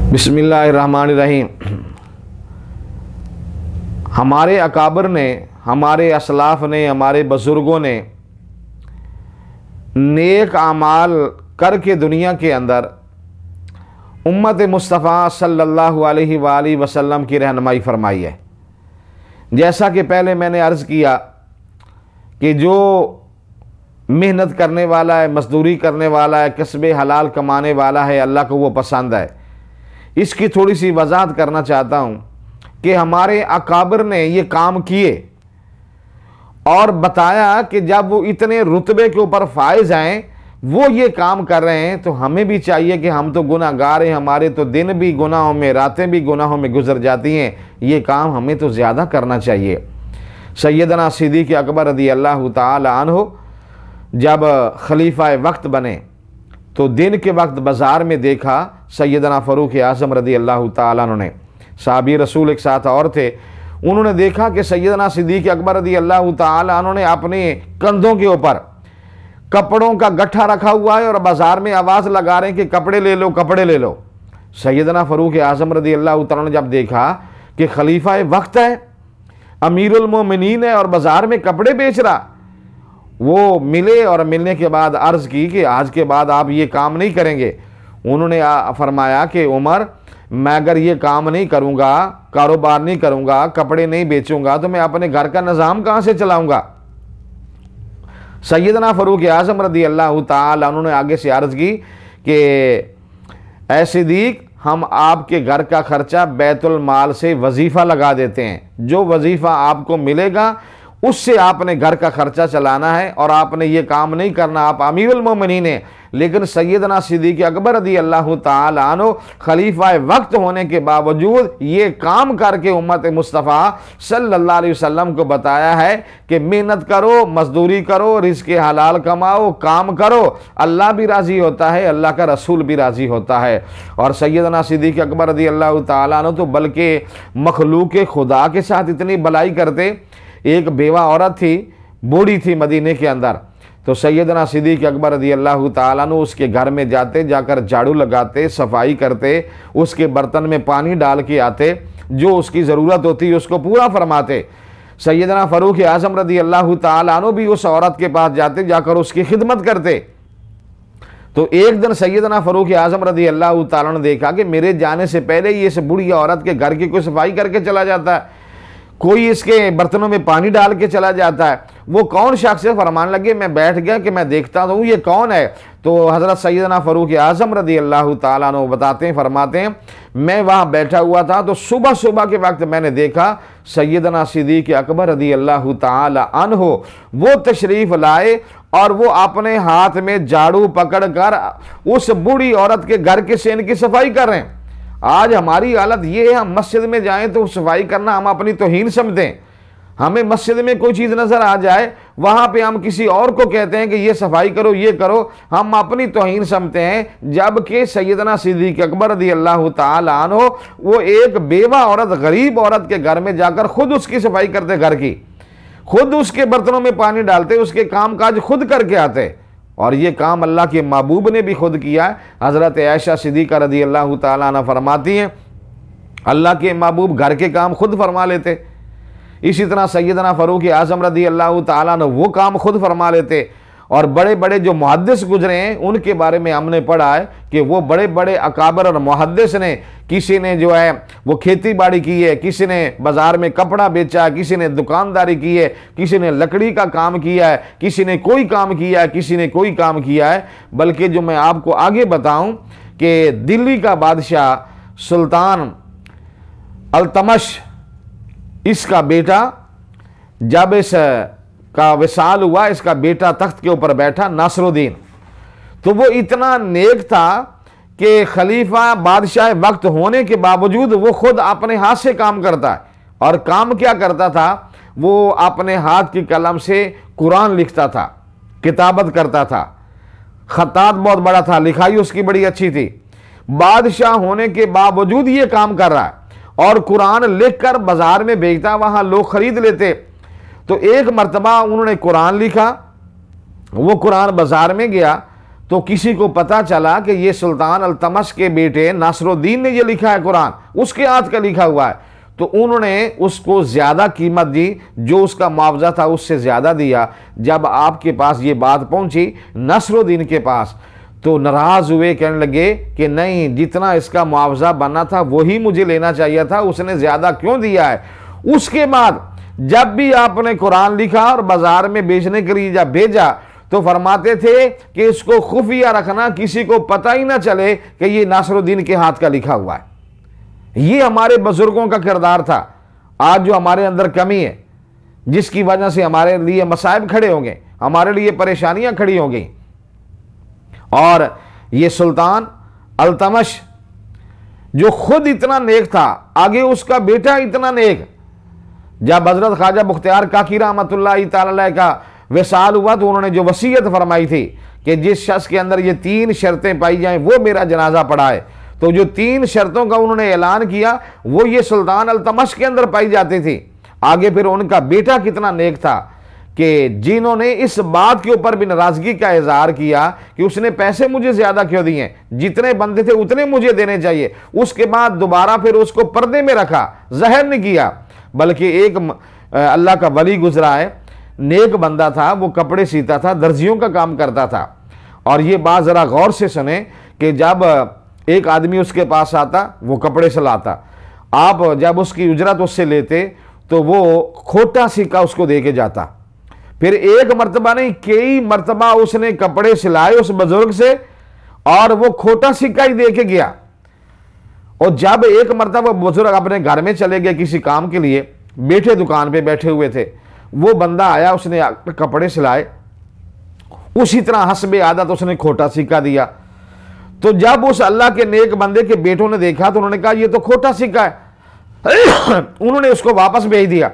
बिस्मिल्लाहिर्रहमानिर्रहीम। हमारे अकाबर ने, हमारे असलाफ़ ने, हमारे बुज़ुर्गों ने नेक आमाल करके दुनिया के अंदर उम्मत मुस्तफ़ा सल्लल्लाहु अलैहि वसल्लम की रहनुमाई फरमाई है। जैसा कि पहले मैंने अर्ज़ किया कि जो मेहनत करने वाला है, मजदूरी करने वाला है, कसबे हलाल कमाने वाला है, अल्लाह को वो पसंद है। इसकी थोड़ी सी वजाहत करना चाहता हूँ कि हमारे अकाबर ने ये काम किए और बताया कि जब वो इतने रुतबे के ऊपर फायज आए, वो ये काम कर रहे हैं, तो हमें भी चाहिए कि हम तो गुनाहगार हैं, हमारे तो दिन भी गुनाहों में, रातें भी गुनाहों में गुजर जाती हैं, ये काम हमें तो ज़्यादा करना चाहिए। सैयदना सिद्दीक़ अकबर रज़ी अल्लाह तआला अन्हु जब खलीफा वक्त बने तो दिन के वक्त बाज़ार में देखा सैयदना फ़ारूक आज़म रज़ी अल्लाह तआला अन्हु ने, साहबी रसूल एक साथ और थे, उन्होंने देखा कि सैयदना सिद्दीक़ अकबर रज़ी अल्लाह तआला अन्हु ने अपने कंधों के ऊपर कपड़ों का गट्ठा रखा हुआ है और बाज़ार में आवाज़ लगा रहे हैं कि कपड़े ले लो, कपड़े ले लो। सैयदना फ़ारूक आज़म रज़ी अल्लाह तआला ने जब देखा कि खलीफा वक्त है, अमीरुल मोमिनीन है और बाज़ार में कपड़े बेच रहा, वो मिले और मिलने के बाद अर्ज़ की कि आज के बाद आप ये काम नहीं करेंगे। उन्होंने फरमाया कि उमर, मैं अगर ये काम नहीं करूँगा, कारोबार नहीं करूँगा, कपड़े नहीं बेचूँगा, तो मैं अपने घर का निज़ाम कहाँ से चलाऊँगा। सैयदना फ़ारूक आज़म रज़ी अल्लाह तआला उन्होंने आगे से अर्ज़ की कि ऐ सिद्दीक़, हम आपके घर का खर्चा बैतुल माल से वजीफ़ा लगा देते हैं, जो वजीफ़ा आपको मिलेगा उससे आपने घर का खर्चा चलाना है और आपने ये काम नहीं करना। आप अमीरुल मोमिनीन हैं, लेकिन सैयदना सिद्दीक़ अकबर रज़ी अल्लाह तआला अन्हु खलीफा वक्त होने के बावजूद ये काम करके उम्मत मुस्तफ़ा सल्लल्लाहु अलैहि वसल्लम को बताया है कि मेहनत करो, मजदूरी करो, रिज़्क़ हलाल कमाओ, काम करो, अल्लाह भी राज़ी होता है, अल्लाह का रसूल भी राज़ी होता है। और सैयदना सिद्दीक़ अकबर रज़ी अल्लाह तआला अन्हु तो बल्कि मखलूक खुदा के साथ इतनी भलाई करते। एक बेवा औरत थी, बूढ़ी थी मदीने के अंदर, तो सैयदना सिद्दीक़ अकबर रज़ी अल्लाह तआला अन्हु उसके घर में जाते, जाकर झाड़ू लगाते, सफाई करते, उसके बर्तन में पानी डाल के आते, जो उसकी ज़रूरत होती उसको पूरा फरमाते। सैयदना फ़ारूक आज़म रज़ी अल्लाह तआला अन्हु भी उस औरत के पास जाते, जाकर उसकी खिदमत करते। तो एक दिन सैयदना फ़ारूक आज़म रज़ी अल्लाह तआला ने देखा कि मेरे जाने से पहले ये इस बूढ़ी औरत के घर की कोई सफाई करके चला जाता है, कोई इसके बर्तनों में पानी डाल के चला जाता है। वो कौन शख्स है? फरमान लगे, मैं बैठ गया कि मैं देखता हूँ ये कौन है। तो हज़रत सैयदना फ़ारूक आज़म रज़ी अल्लाह तआला अन्हु बताते हैं, फरमाते हैं, मैं वहाँ बैठा हुआ था तो सुबह सुबह के वक्त मैंने देखा सैयदना सिद्दीक़ अकबर रज़ी अल्लाह तआला अन्हु वो तशरीफ़ लाए और वो अपने हाथ में झाड़ू पकड़ कर उस बूढ़ी औरत के घर के सेन की सफाई कर रहे हैं। आज हमारी हालत ये है, हम मस्जिद में जाएं तो सफाई करना हम अपनी तौहीन समझते हैं। हमें मस्जिद में कोई चीज़ नज़र आ जाए, वहाँ पे हम किसी और को कहते हैं कि ये सफाई करो, ये करो, हम अपनी तौहीन समझते हैं। जबकि सैयदना सिद्दीक़ अकबर रज़ी अल्लाह तआला अन्हु वो एक बेवा औरत, गरीब औरत के घर में जाकर खुद उसकी सफाई करते, घर की खुद उसके बर्तनों में पानी डालते, उसके काम काज खुद करके आते। और ये काम अल्लाह के महबूब ने भी खुद किया है। हज़रत आयशा सिद्दीक़ा रज़ी अल्लाह तआला अन्हा फरमाती हैं, अल्लाह के महबूब घर के काम खुद फरमा लेते। इसी तरह सैयदना फ़ारूक आज़म रज़ी अल्लाह तआला अन्हु वो काम खुद फरमा लेते। और बड़े बड़े जो मुहद्दिस गुजरे हैं उनके बारे में हमने पढ़ा है कि वो बड़े बड़े अकाबर और मुहद्दिस ने, किसी ने जो है वो खेती बाड़ी की है, किसी ने बाज़ार में कपड़ा बेचा है, किसी ने दुकानदारी की है, किसी ने लकड़ी का काम किया है, किसी ने कोई काम किया है, किसी ने कोई काम किया है। बल्कि जो मैं आपको आगे बताऊं कि दिल्ली का बादशाह सुल्तान अल्तमश, इसका बेटा जब इस का विसाल हुआ, इसका बेटा तख्त के ऊपर बैठा नासरुद्दीन, तो वो इतना नेक था कि खलीफा बादशाह वक्त होने के बावजूद वो खुद अपने हाथ से काम करता है। और काम क्या करता था? वो अपने हाथ की कलम से कुरान लिखता था, किताबत करता था, खत्तात बहुत बड़ा था, लिखाई उसकी बड़ी अच्छी थी। बादशाह होने के बावजूद ये काम कर रहा है और कुरान लिख कर बाजार में बेचता, वहाँ लोग खरीद लेते। तो एक मर्तबा उन्होंने कुरान लिखा, वो कुरान बाजार में गया तो किसी को पता चला कि ये सुल्तान अल्तमश के बेटे नासरुद्दीन ने ये लिखा है कुरान, उसके हाथ का लिखा हुआ है। तो उन्होंने उसको ज़्यादा कीमत दी, जो उसका मुआवजा था उससे ज़्यादा दिया। जब आपके पास ये बात पहुंची नासरुद्दीन के पास, तो नाराज़ हुए, कहने लगे कि नहीं, जितना इसका मुआवजा बना था वही मुझे लेना चाहिए था, उसने ज़्यादा क्यों दिया है। उसके बाद जब भी आपने कुरान लिखा और बाज़ार में बेचने के लिए जब भेजा, तो फरमाते थे कि इसको खुफिया रखना, किसी को पता ही ना चले कि ये नासरुद्दीन के हाथ का लिखा हुआ है। ये हमारे बुजुर्गों का किरदार था। आज जो हमारे अंदर कमी है, जिसकी वजह से हमारे लिए मसाइब खड़े होंगे, हमारे लिए परेशानियां खड़ी होंगी। और ये सुल्तान अल्तमश जो खुद इतना नेक था, आगे उसका बेटा इतना नेक। जब हजरत ख्वाजा मुख्तियार काकी रहमतुल्लाह तआला अलैह का विसाल हुआ, तो उन्होंने जो वसीयत फरमाई थी कि जिस शख्स के अंदर ये 3 शर्तें पाई जाएं वो मेरा जनाजा पढ़ाए, तो जो 3 शर्तों का उन्होंने ऐलान किया वो ये सुल्तान अल्तमश के अंदर पाई जाती थी। आगे फिर उनका बेटा कितना नेक था कि जिन्होंने इस बात के ऊपर भी नाराजगी का इजहार किया कि उसने पैसे मुझे ज्यादा क्यों दिए, जितने बनते थे उतने मुझे देने चाहिए। उसके बाद दोबारा फिर उसको पर्दे में रखा, जहर नहीं किया, बल्कि एक अल्लाह का वली गुजरा है, नेक बंदा था, वो कपड़े सीता था, दर्जियों का काम करता था। और ये बात ज़रा गौर से सुने कि जब एक आदमी उसके पास आता, वो कपड़े सिलाता, आप जब उसकी उजरत उससे लेते तो वो खोटा सिक्का उसको दे के जाता। फिर एक मरतबा नहीं, कई मरतबा उसने कपड़े सिलाए उस बुजुर्ग से और वो खोटा सिक्का ही दे के गया। और जब एक मरतबा बुजुर्ग अपने घर में चले गए किसी काम के लिए, बैठे दुकान पे बैठे हुए थे, वो बंदा आया, उसने कपड़े सिलाए, उसी तरह हस्बे आदत उसने खोटा सिक्का दिया। तो जब उस अल्लाह के नेक बंदे के बेटों ने देखा तो उन्होंने कहा ये तो खोटा सिक्का है। उन्होंने उसको वापस भेज दिया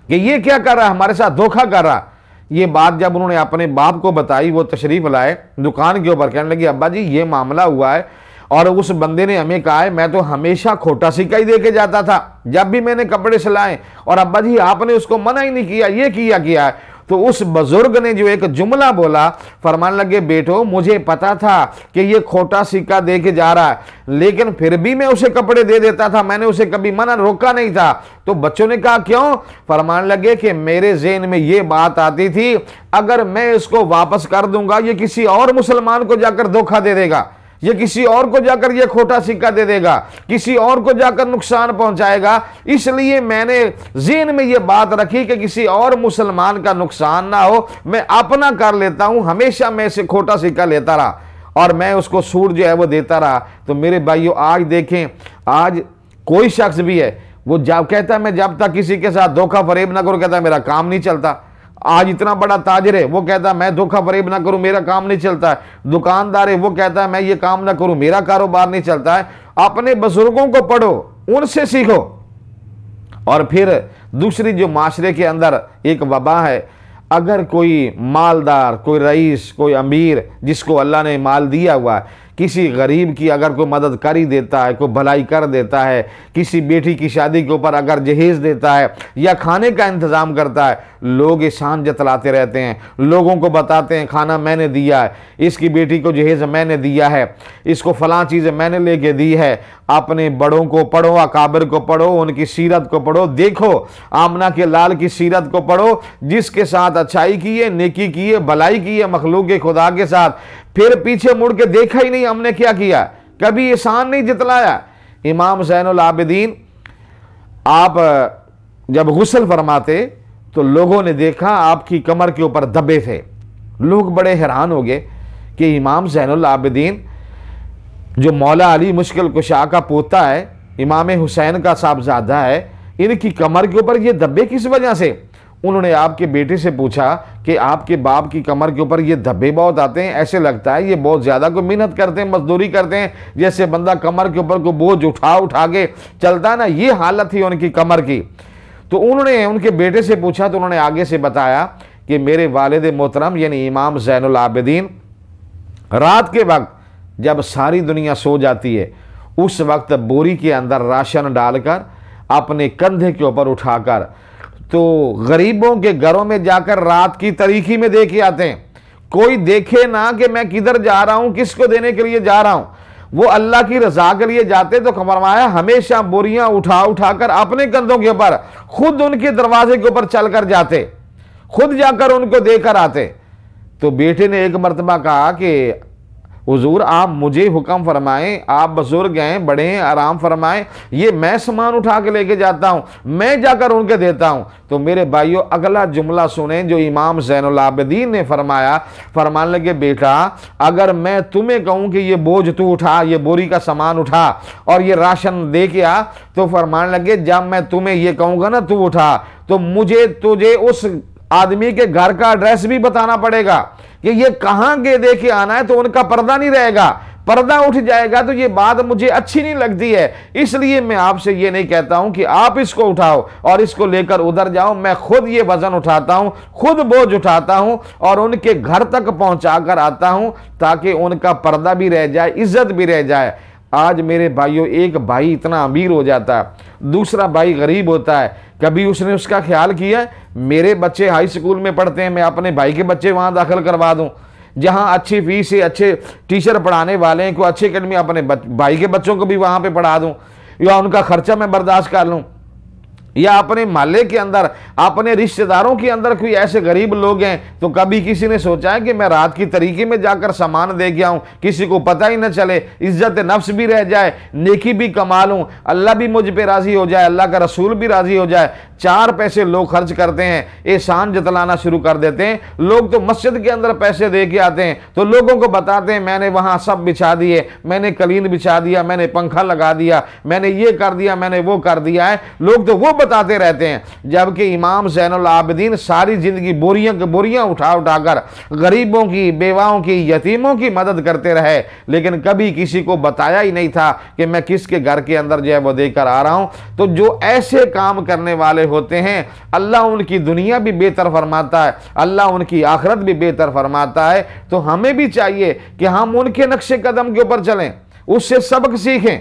कि ये क्या कर रहा है, हमारे साथ धोखा कर रहा। ये बात जब उन्होंने अपने बाप को बताई, वो तशरीफ लाए दुकान के ऊपर, कहने लगे अब्बा जी ये मामला हुआ है और उस बंदे ने हमें कहा है, मैं तो हमेशा खोटा सिक्का ही दे के जाता था जब भी मैंने कपड़े सिलाए, और अब्बा जी आपने उसको मना ही नहीं किया, ये किया है। तो उस बुजुर्ग ने जो एक जुमला बोला, फरमाने लगे बेटो मुझे पता था कि ये खोटा सिक्का दे के जा रहा है, लेकिन फिर भी मैं उसे कपड़े दे देता था, मैंने उसे कभी मना रोका नहीं था। तो बच्चों ने कहा क्यों? फरमाने लगे कि मेरे ज़हन में ये बात आती थी, अगर मैं इसको वापस कर दूंगा ये किसी और मुसलमान को जाकर धोखा दे देगा, ये किसी और को जाकर ये खोटा सिक्का दे देगा, किसी और को जाकर नुकसान पहुंचाएगा। इसलिए मैंने ज़हन में ये बात रखी कि किसी और मुसलमान का नुकसान ना हो, मैं अपना कर लेता हूं। हमेशा मैं इसे खोटा सिक्का लेता रहा और मैं उसको सूट जो है वो देता रहा। तो मेरे भाइयों आज देखें, आज कोई शख्स भी है वो जब कहता है मैं जब तक किसी के साथ धोखा फरेब ना करूं, कहता है मेरा काम नहीं चलता। आज इतना बड़ा ताजिर है, वो कहता है मैं धोखा फरेब ना करूं मेरा काम नहीं चलता है। दुकानदार है, वो कहता है मैं ये काम ना करूं मेरा कारोबार नहीं चलता है। अपने बुजुर्गों को पढ़ो, उनसे सीखो। और फिर दूसरी जो माशरे के अंदर एक वबा है, अगर कोई मालदार, कोई रईस, कोई अमीर जिसको अल्लाह ने माल दिया हुआ है, किसी गरीब की अगर कोई मदद कर ही देता है, कोई भलाई कर देता है, किसी बेटी की शादी के ऊपर अगर जहेज़ देता है या खाने का इंतज़ाम करता है, लोग एहसान जतलाते रहते हैं, लोगों को बताते हैं खाना मैंने दिया है, इसकी बेटी को जहेज़ मैंने दिया है, इसको फ़लाँ चीज़ें मैंने लेके दी है। अपने बड़ों को पढ़ो, अकाबिर को पढ़ो, उनकी सीरत को पढ़ो। देखो आमना के लाल की सीरत को पढ़ो, जिसके साथ अच्छाई की है, नेकी की है, भलाई की है मखलूक के खुदा के साथ, फिर पीछे मुड़ के देखा ही नहीं हमने क्या किया, कभी एहसान नहीं जितलाया। इमाम ज़ैनुल आबिदीन आप जब गुस्ल फरमाते तो लोगों ने देखा आपकी कमर के ऊपर दबे थे। लोग बड़े हैरान हो गए कि इमाम ज़ैनुल आबिदीन जो मौला अली मुश्किल कुशा का पोता है, इमाम हुसैन का साहबजादा है, इनकी कमर के ऊपर ये धब्बे किस वजह से? उन्होंने आपके बेटे से पूछा कि आपके बाप की कमर के ऊपर ये धब्बे बहुत आते हैं, ऐसे लगता है ये बहुत ज़्यादा कोई मेहनत करते हैं, मजदूरी करते हैं, जैसे बंदा कमर के ऊपर को बोझ उठा के चलता है ना, ये हालत थी उनकी कमर की। तो उन्होंने उनके बेटे से पूछा तो उन्होंने आगे से बताया कि मेरे वालिद मोहतरम यानी इमाम ज़ैनुल आबिदीन रात के वक्त जब सारी दुनिया सो जाती है, उस वक्त बोरी के अंदर राशन डालकर अपने कंधे के ऊपर उठाकर तो गरीबों के घरों में जाकर रात की तारीकी में दे के आते हैं। कोई देखे ना कि मैं किधर जा रहा हूं, किसको देने के लिए जा रहा हूं। वो अल्लाह की रजा के लिए जाते तो फरमाया हमेशा बोरियां उठा उठाकर अपने कंधों के ऊपर खुद उनके दरवाजे के ऊपर चलकर जाते, खुद जाकर उनको देकर आते। तो बेटे ने एक मरतबा कहा कि हुजूर आप मुझे हुक्म फरमाएं, आप बुजुर्ग हैं, बड़े हैं, आराम फरमाएं, ये मैं सामान उठा के लेके जाता हूं, मैं जाकर उनके देता हूं। तो मेरे भाइयों अगला जुमला सुने जो इमाम ज़ैनुल आबिदीन ने फरमाया। फरमाने लगे बेटा अगर मैं तुम्हें कहूं कि ये बोझ तू उठा, ये बोरी का सामान उठा और ये राशन दे के आ, तो फरमाने लगे जब मैं तुम्हें ये कहूंगा ना तू उठा, तो मुझे तुझे उस आदमी के घर का एड्रेस भी बताना पड़ेगा कि ये कहां के दे के आना है, तो उनका पर्दा नहीं रहेगा, पर्दा उठ जाएगा, तो ये बात मुझे अच्छी नहीं लगती है। इसलिए मैं आपसे ये नहीं कहता हूं कि आप इसको उठाओ और इसको लेकर उधर जाओ, मैं खुद ये वजन उठाता हूं, खुद बोझ उठाता हूं और उनके घर तक पहुंचा कर आता हूं ताकि उनका पर्दा भी रह जाए, इज्जत भी रह जाए। आज मेरे भाइयों एक भाई इतना अमीर हो जाता है, दूसरा भाई गरीब होता है, कभी उसने उसका ख्याल किया मेरे बच्चे हाई स्कूल में पढ़ते हैं, मैं अपने भाई के बच्चे वहां दाखिल करवा दूं, जहां अच्छी फीस से अच्छे टीचर पढ़ाने वाले हैं, कोई अच्छी अकेडमी अपने भाई के बच्चों को भी वहां पे पढ़ा दूं, या उनका खर्चा मैं बर्दाश्त कर लूं। या अपने मोहल्ले के अंदर, अपने रिश्तेदारों के अंदर कोई ऐसे गरीब लोग हैं, तो कभी किसी ने सोचा है कि मैं रात की तरीके में जाकर सामान दे के आऊं, किसी को पता ही न चले, इज्जत नफ्स भी रह जाए, नेकी भी कमा लूं, अल्लाह भी मुझ पे राजी हो जाए, अल्लाह का रसूल भी राजी हो जाए। 4 पैसे लोग खर्च करते हैं, एहसान जतलाना शुरू कर देते हैं। लोग तो मस्जिद के अंदर पैसे दे के आते हैं, तो लोगों को बताते हैं मैंने वहां सब बिछा दिए, मैंने कलीन बिछा दिया, मैंने पंखा लगा दिया, मैंने ये कर दिया, मैंने वो कर दिया है। लोग तो वो बताते रहते हैं, जबकि इमाम ज़ैनुल आबिदीन सारी जिंदगी बोरियां के बोरियां उठा उठाकर गरीबों की, बेवाओं की, यतीमों की मदद करते रहे, लेकिन कभी किसी को बताया ही नहीं था कि मैं किसके घर के अंदर जो है वो देकर आ रहा हूं। तो जो ऐसे काम करने वाले होते हैं अल्लाह उनकी दुनिया भी बेहतर फरमाता है, अल्लाह उनकी आखिरत भी बेहतर फरमाता है। तो हमें भी चाहिए कि हम उनके नक्शे कदम के ऊपर चलें, उससे सबक सीखें।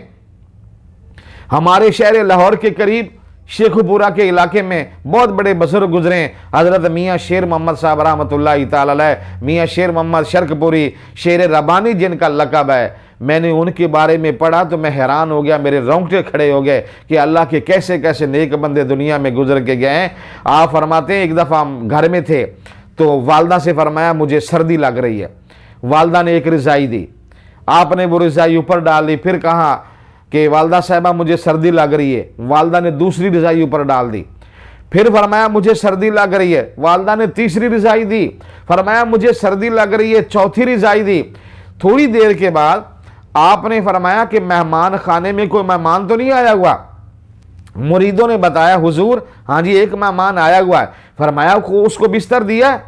हमारे शहर लाहौर के करीब शेखुपुरा के इलाके में बहुत बड़े बुजुर्ग गुजरे, हजरत मियाँ शेर मोहम्मद साहब रहमतुल्लाह तआला अलैह, मियाँ शेर मोहम्मद शर्कपुरी, शेर रबानी जिनका लक़ब है। मैंने उनके बारे में पढ़ा तो मैं हैरान हो गया, मेरे रोंगटे खड़े हो गए कि अल्लाह के कैसे कैसे नेक बंदे दुनिया में गुजर के गए हैं। आप फरमाते हैं एक दफ़ा हम घर में थे तो वालदा से फरमाया मुझे सर्दी लग रही है। वालदा ने एक रज़ाई दी, आपने वो रज़ाई ऊपर डाल दी, फिर कहा कि वालदा साहिबा मुझे सर्दी लग रही है। वालदा ने दूसरी रज़ाई ऊपर डाल दी, फिर फरमाया मुझे सर्दी लग रही है। वालदा ने तीसरी रज़ाई दी, फरमाया मुझे सर्दी लग रही है, चौथी रज़ाई दी। थोड़ी देर के बाद आपने फरमाया कि मेहमान खाने में कोई मेहमान तो नहीं आया हुआ। मुरीदों ने बताया हुजूर हाँ जी एक मेहमान आया हुआ है। फरमाया उसको बिस्तर दिया है,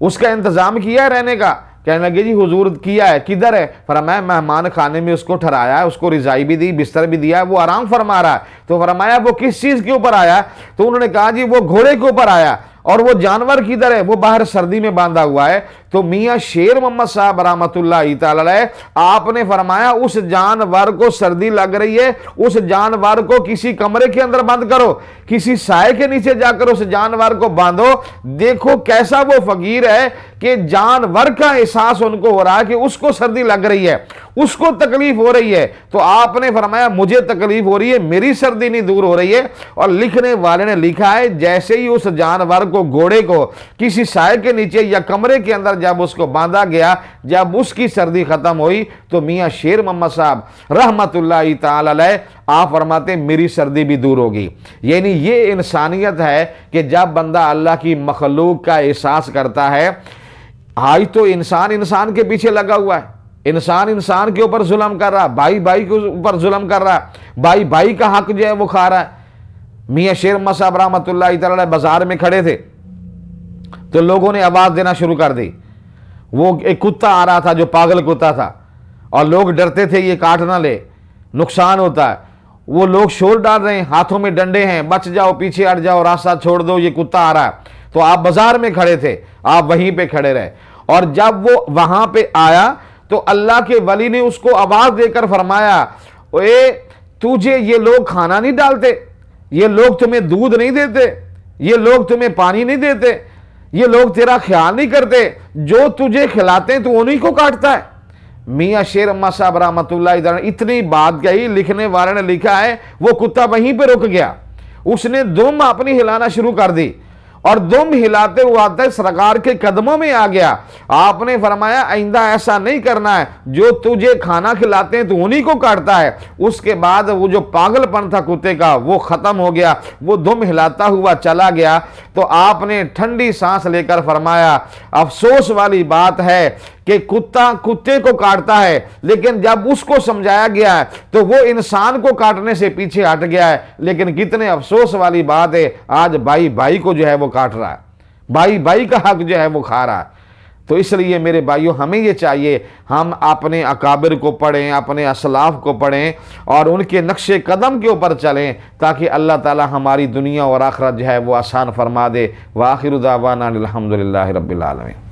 उसका इंतजाम किया है रहने का। कहने लगे जी हुजूर किया है, किधर है? फरमाया मेहमान खाने में उसको ठहराया है, उसको रिजाई भी दी, बिस्तर भी दिया है, वो आराम फरमा रहा है। तो फरमाया वो किस चीज के ऊपर आया? तो उन्होंने कहा जी वो घोड़े के ऊपर आया। और वो जानवर किधर है? वो बाहर सर्दी में बांधा हुआ है। तो मियाँ शेर मोहम्मद साहब रहमतुल्लाह तआला अलैह आपने फरमाया उस जानवर को सर्दी लग रही है, उस जानवर को किसी कमरे के अंदर बंद करो, किसी साए के नीचे जाकर उस जानवर को बांधो। देखो कैसा वो फकीर है कि जानवर का एहसास उनको हो रहा है कि उसको सर्दी लग रही है, उसको तकलीफ हो रही है। तो आपने फरमाया मुझे तकलीफ हो रही है, मेरी सर्दी नहीं दूर हो रही है। और लिखने वाले ने लिखा है जैसे ही उस जानवर को, घोड़े को किसी साए के नीचे या कमरे के अंदर जब उसको बांधा गया, जब उसकी सर्दी खत्म हुई तो मियाँ शेर मोहम्मद साहब रहमतुल्लाह तआला अलैह आप फरमाते मेरी सर्दी भी दूर होगी। यानी ये इंसानियत है कि जब बंदा अल्लाह की मखलूक का एहसास करता है। आज तो इंसान इंसान के पीछे लगा हुआ है, इंसान इंसान के ऊपर जुल्म कर रहा, भाई भाई के ऊपर जुल्म कर रहा, भाई भाई का हक जो है वो खा रहा है। मियाँ शेर मोहम्मद साहब रहमतुल्लाह तआला अलैह बाजार में खड़े थे तो लोगों ने आवाज देना शुरू कर दी। वो एक कुत्ता आ रहा था जो पागल कुत्ता था और लोग डरते थे ये काट ना ले, नुकसान होता है। वो लोग शोर डाल रहे हैं, हाथों में डंडे हैं, बच जाओ, पीछे हट जाओ, रास्ता छोड़ दो, ये कुत्ता आ रहा है। तो आप बाजार में खड़े थे, आप वहीं पे खड़े रहे। और जब वो वहां पे आया तो अल्लाह के वली ने उसको आवाज देकर फरमाया ओए तुझे ये लोग खाना नहीं डालते, ये लोग तुम्हें दूध नहीं देते, ये लोग तुम्हें पानी नहीं देते, ये लोग तेरा ख्याल नहीं करते, जो तुझे खिलाते हैं तू उन्हीं को काटता है। मियाँ शेर अम्मा साहब रहमतुल्लाह अलैह इतनी बात कही, लिखने वाले ने लिखा है वो कुत्ता वहीं पे रुक गया, उसने दुम अपनी हिलाना शुरू कर दी और दुम हिलाते हुए आता है सरकार के कदमों में आ गया। आपने फरमाया आइंदा ऐसा नहीं करना है, जो तुझे खाना खिलाते हैं तो उन्हीं को काटता है। उसके बाद वो जो पागलपन था कुत्ते का वो खत्म हो गया, वो दुम हिलाता हुआ चला गया। तो आपने ठंडी सांस लेकर फरमाया अफसोस वाली बात है कि कुत्ता कुत्ते को काटता है, लेकिन जब उसको समझाया गया है तो वो इंसान को काटने से पीछे हट गया है। लेकिन कितने अफसोस वाली बात है, आज भाई भाई को जो है वो काट रहा है, भाई भाई का हक जो है वो खा रहा है। तो इसलिए मेरे भाइयों हमें ये चाहिए हम अपने अकाबिर को पढ़ें, अपने असलाफ को पढ़ें और उनके नक्शे कदम के ऊपर चलें, ताकि अल्लाह ताला हमारी दुनिया और आखिरत जो है वो आसान फरमा दे। व आखिरु दावाना अनिल हम्दुलिल्लाहि रब्बिल आलमीन।